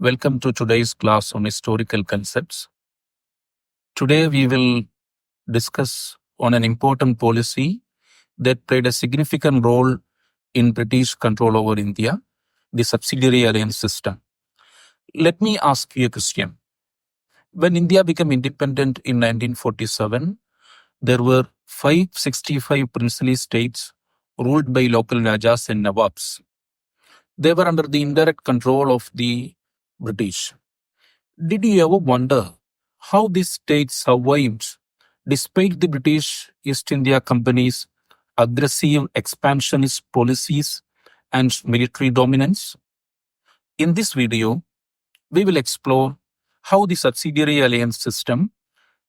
Welcome to today's class on historical concepts. Today we will discuss on an important policy that played a significant role in British control over India, the Subsidiary Alliance System. Let me ask you a question. When India became independent in 1947, there were 565 princely states ruled by local Rajas and Nawabs. They were under the indirect control of the British. Did you ever wonder how these states survived despite the British East India Company's aggressive expansionist policies and military dominance? In this video, we will explore how the Subsidiary Alliance System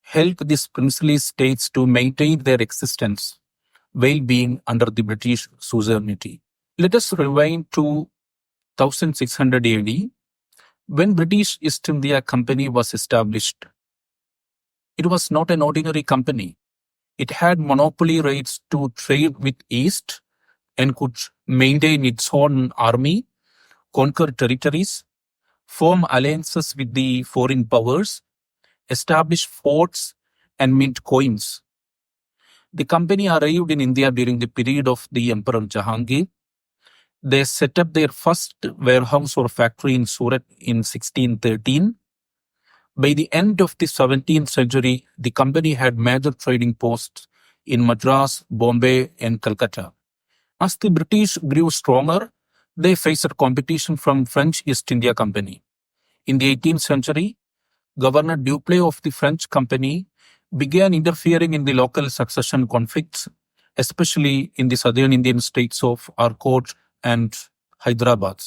helped these princely states to maintain their existence while being under the British suzerainty. Let us rewind to 1600 AD, when British East India Company was established. It was not an ordinary company. It had monopoly rights to trade with East and could maintain its own army, conquer territories, form alliances with the foreign powers, establish forts, and mint coins. The company arrived in India during the period of the Emperor Jahangir. They set up their first warehouse or factory in Surat in 1613. By the end of the 17th century, the company had major trading posts in Madras, Bombay, and Calcutta. As the British grew stronger, they faced competition from French East India Company. In the 18th century, Governor Dupleix of the French Company began interfering in the local succession conflicts, especially in the southern Indian states of Arcot and Hyderabad.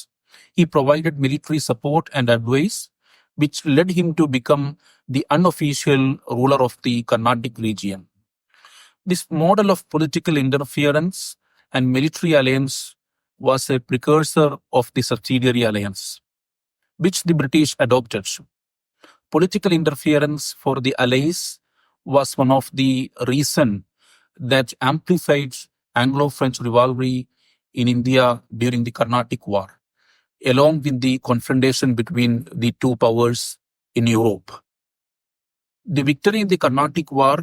He provided military support and advice, which led him to become the unofficial ruler of the Carnatic region. This model of political interference and military alliance was a precursor of the Subsidiary Alliance, which the British adopted. Political interference for the Allies was one of the reasons that amplified Anglo-French rivalry in India during the Carnatic War, along with the confrontation between the two powers in Europe. The victory in the Carnatic War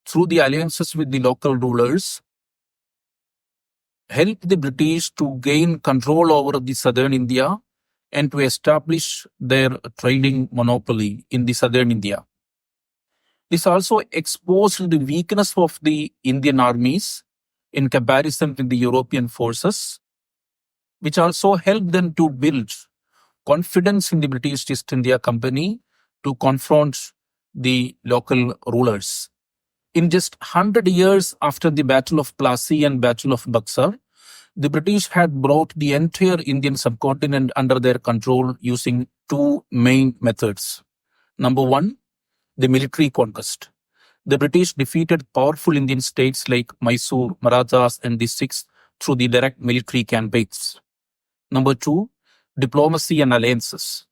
through the alliances with the local rulers helped the British to gain control over the southern India and to establish their trading monopoly in the southern India. This also exposed the weakness of the Indian armies in comparison with the European forces, which also helped them to build confidence in the British East India Company to confront the local rulers. In just 100 years after the Battle of Plassey and Battle of Buxar, the British had brought the entire Indian subcontinent under their control using two main methods. Number one, the military conquest. The British defeated powerful Indian states like Mysore, Marathas, and the Sikhs through the direct military campaigns. Number two, diplomacy and alliances.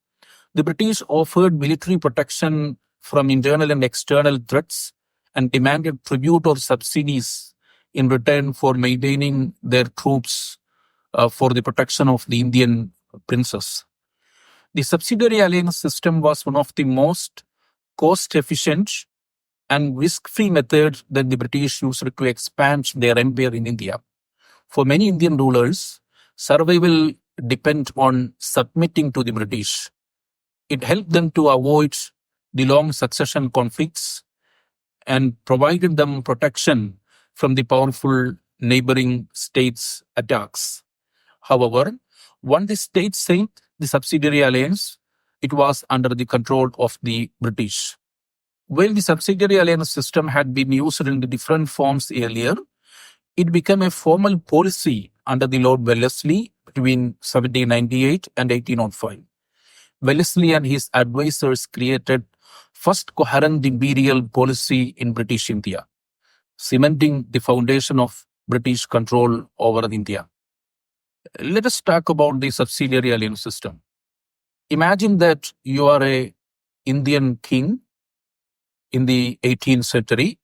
The British offered military protection from internal and external threats and demanded tribute or subsidies in return for maintaining their troops for the protection of the Indian princes. The Subsidiary Alliance System was one of the most cost-efficient and risk-free methods that the British used to expand their empire in India. For many Indian rulers, survival depended on submitting to the British. It helped them to avoid the long succession conflicts and provided them protection from the powerful neighboring states' attacks. However, once the state signed the Subsidiary Alliance, it was under the control of the British. While the Subsidiary Alliance System had been used in the different forms earlier, it became a formal policy under the Lord Wellesley between 1798 and 1805. Wellesley and his advisors created first coherent imperial policy in British India, cementing the foundation of British control over India. Let us talk about the Subsidiary Alliance System. Imagine that you are an Indian king in the 18th century.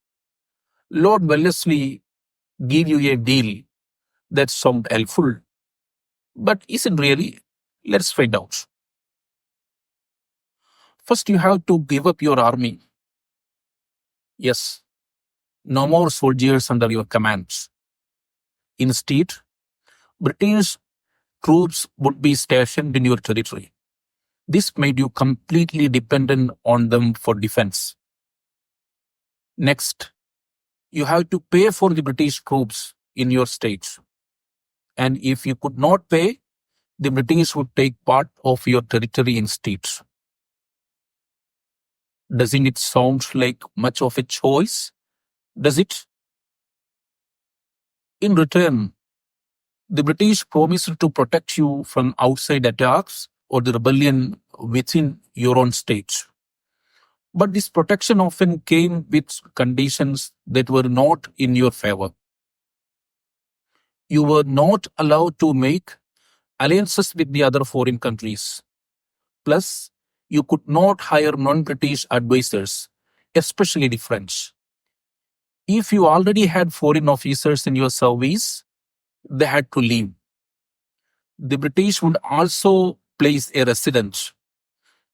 Lord Wellesley give you a deal that sounds helpful, but is it really? Let's find out. First, you have to give up your army. Yes, no more soldiers under your commands. Instead, British troops would be stationed in your territory. This made you completely dependent on them for defense. Next, you have to pay for the British troops in your states. And if you could not pay, the British would take part of your territory instead. Doesn't it sound like much of a choice? Does it? In return, the British promised to protect you from outside attacks or the rebellion within your own state. But this protection often came with conditions that were not in your favor. You were not allowed to make alliances with the other foreign countries. Plus, you could not hire non-British advisors, especially the French. If you already had foreign officers in your service, they had to leave. The British would also place a resident,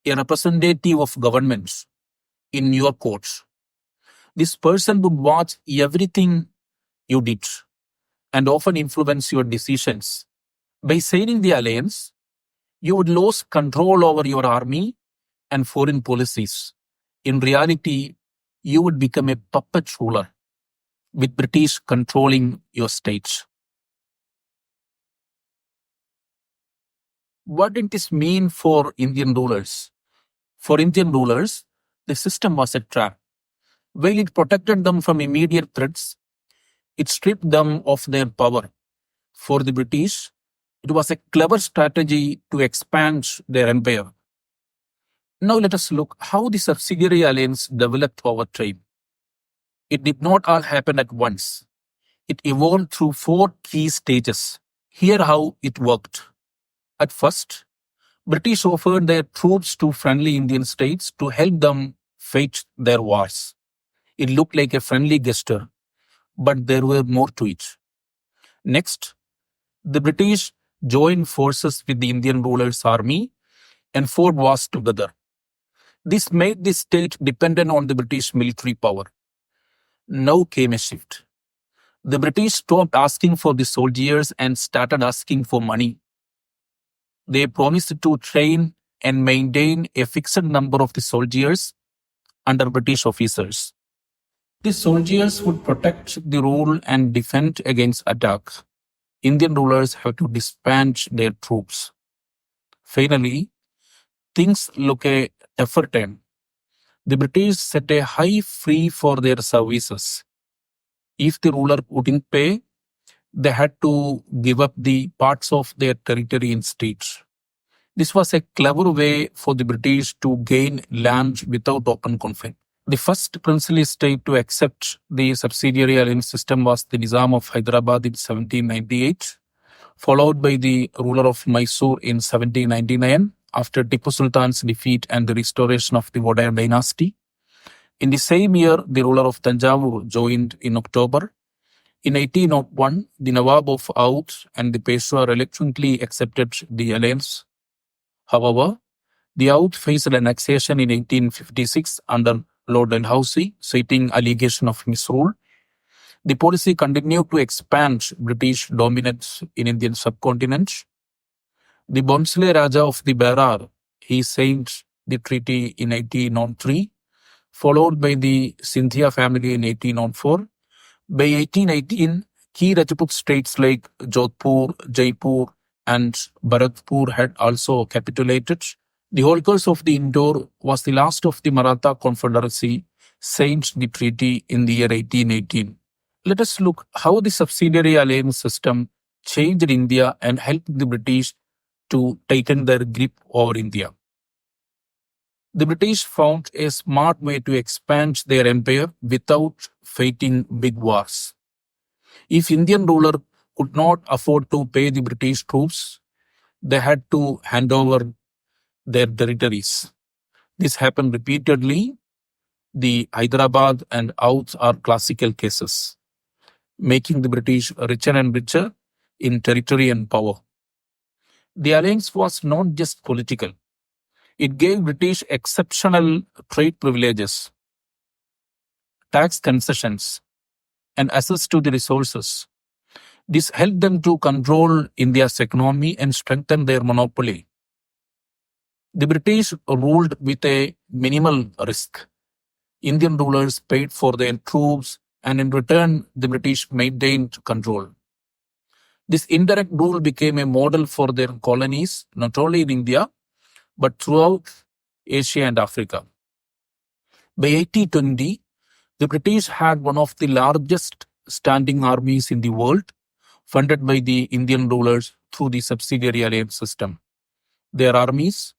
a representative of governments, in your courts. This person would watch everything you did and often influence your decisions. By signing the alliance, you would lose control over your army and foreign policies. In reality, you would become a puppet ruler, with British controlling your states. What did this mean for Indian rulers? For Indian rulers, the system was a trap. While it protected them from immediate threats, it stripped them of their power. For the British, it was a clever strategy to expand their empire. Now let us look how the subsidiary alliance developed over time. It did not all happen at once. It evolved through 4 key stages. Here how it worked. At first, British offered their troops to friendly Indian states to help them fight their wars. It looked like a friendly gesture, but there were more to it. Next, the British joined forces with the Indian rulers' army and fought wars together. This made the state dependent on the British military power. Now came a shift. The British stopped asking for the soldiers and started asking for money. They promised to train and maintain a fixed number of the soldiers under British officers. The soldiers would protect the rule and defend against attack. Indian rulers have to disband their troops. Finally, things look a tougher turn. The British set a high fee for their services. If the ruler wouldn't pay, they had to give up the parts of their territory instead. This was a clever way for the British to gain land without open conflict. The first princely state to accept the subsidiary alliance system was the Nizam of Hyderabad in 1798, followed by the ruler of Mysore in 1799 after Tipu Sultan's defeat and the restoration of the Wadaya dynasty. In the same year, the ruler of Tanjavur joined in October. In 1801, the Nawab of Oudh and the Peshwa reluctantly accepted the alliance. However, the Oudh faced annexation in 1856 under Lord Dalhousie, citing allegation of misrule. The policy continued to expand British dominance in Indian subcontinent. The Bonsle Raja of the Berar, he signed the treaty in 1803, followed by the Scindia family in 1804. By 1818, key Rajput states like Jodhpur, Jaipur, and Bharatpur had also capitulated. The Holkars of the Indore was the last of the Maratha Confederacy, signed the treaty in the year 1818. Let us look how the subsidiary alliance system changed India and helped the British to tighten their grip over India. The British found a smart way to expand their empire without fighting big wars. If Indian ruler could not afford to pay the British troops, they had to hand over their territories. This happened repeatedly. The Hyderabad and Oudh are classical cases, making the British richer and richer in territory and power. The alliance was not just political. It gave British exceptional trade privileges, tax concessions, and access to the resources. This helped them to control India's economy and strengthen their monopoly. The British ruled with a minimal risk. Indian rulers paid for their troops, and in return, the British maintained control. This indirect rule became a model for their colonies, not only in India, but throughout Asia and Africa. By 1820, the British had one of the largest standing armies in the world, funded by the Indian rulers through the Subsidiary Alliance System. Their armies,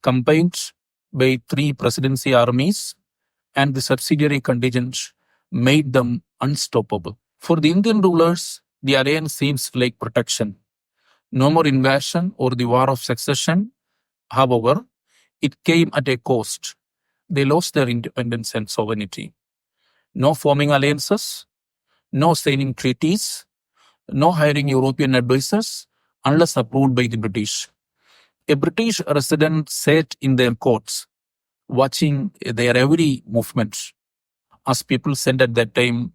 combined by 3 presidency armies and the subsidiary contingents, made them unstoppable. For the Indian rulers, the alliance seems like protection. No more invasion or the war of succession. However, it came at a cost. They lost their independence and sovereignty. No forming alliances, no signing treaties, no hiring European advisors unless approved by the British. A British resident sat in their courts, watching their every movement. As people said at that time,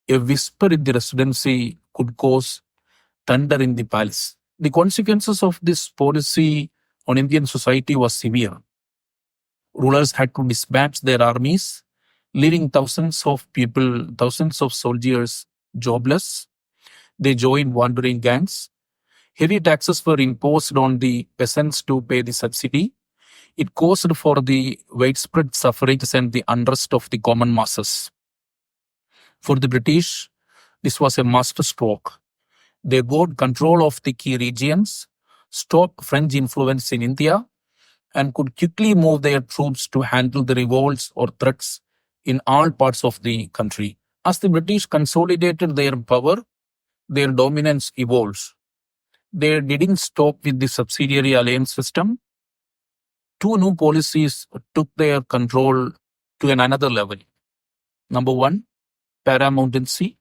a whisper in the residency could cause thunder in the palace. The consequences of this policy on Indian society was severe. Rulers had to disband their armies, leaving thousands of people, thousands of soldiers jobless. They joined wandering gangs. Heavy taxes were imposed on the peasants to pay the subsidy. It caused for the widespread sufferings and the unrest of the common masses. For the British, this was a masterstroke. They got control of the key regions, stopped French influence in India, and could quickly move their troops to handle the revolts or threats in all parts of the country. As the British consolidated their power, their dominance evolved. They didn't stop with the subsidiary alliance system. 2 new policies took their control to another level. Number 1, paramountcy.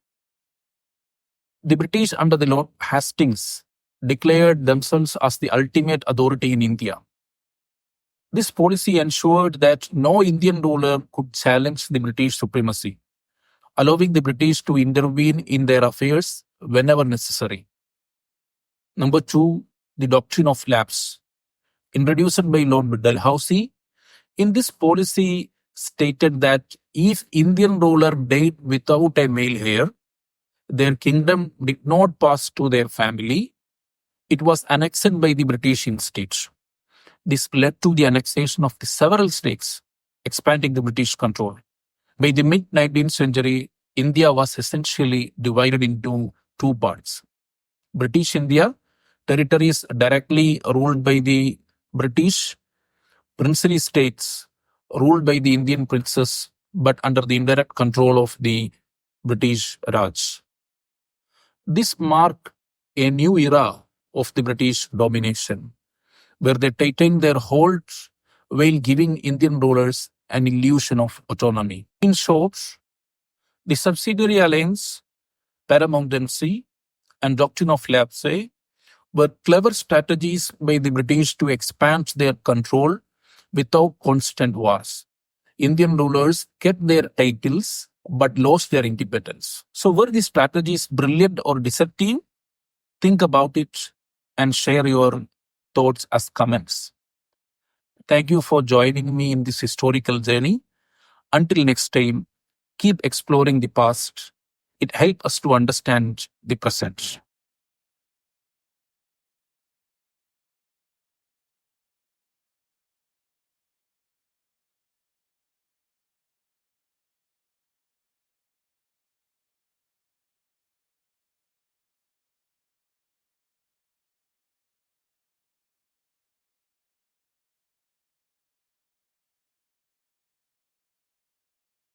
The British under the Lord Hastings declared themselves as the ultimate authority in India. This policy ensured that no Indian ruler could challenge the British supremacy, allowing the British to intervene in their affairs whenever necessary. Number 2, the doctrine of lapse, introduced by Lord Dalhousie. In this policy stated that if Indian ruler died without a male heir, their kingdom did not pass to their family. It was annexed by the British instead. This led to the annexation of the several states, expanding the British control. By the mid-19th century, India was essentially divided into 2 parts. British India, territories directly ruled by the British, princely states ruled by the Indian princes but under the indirect control of the British Raj. This marked a new era of the British domination, where they tightened their hold while giving Indian rulers an illusion of autonomy. In short, the subsidiary alliance, paramountcy, and doctrine of lapse were clever strategies by the British to expand their control without constant wars. Indian rulers kept their titles but lost their independence. So were these strategies brilliant or deceptive? Think about it and share your thoughts as comments. Thank you for joining me in this historical journey. Until next time, keep exploring the past. It helps us to understand the present.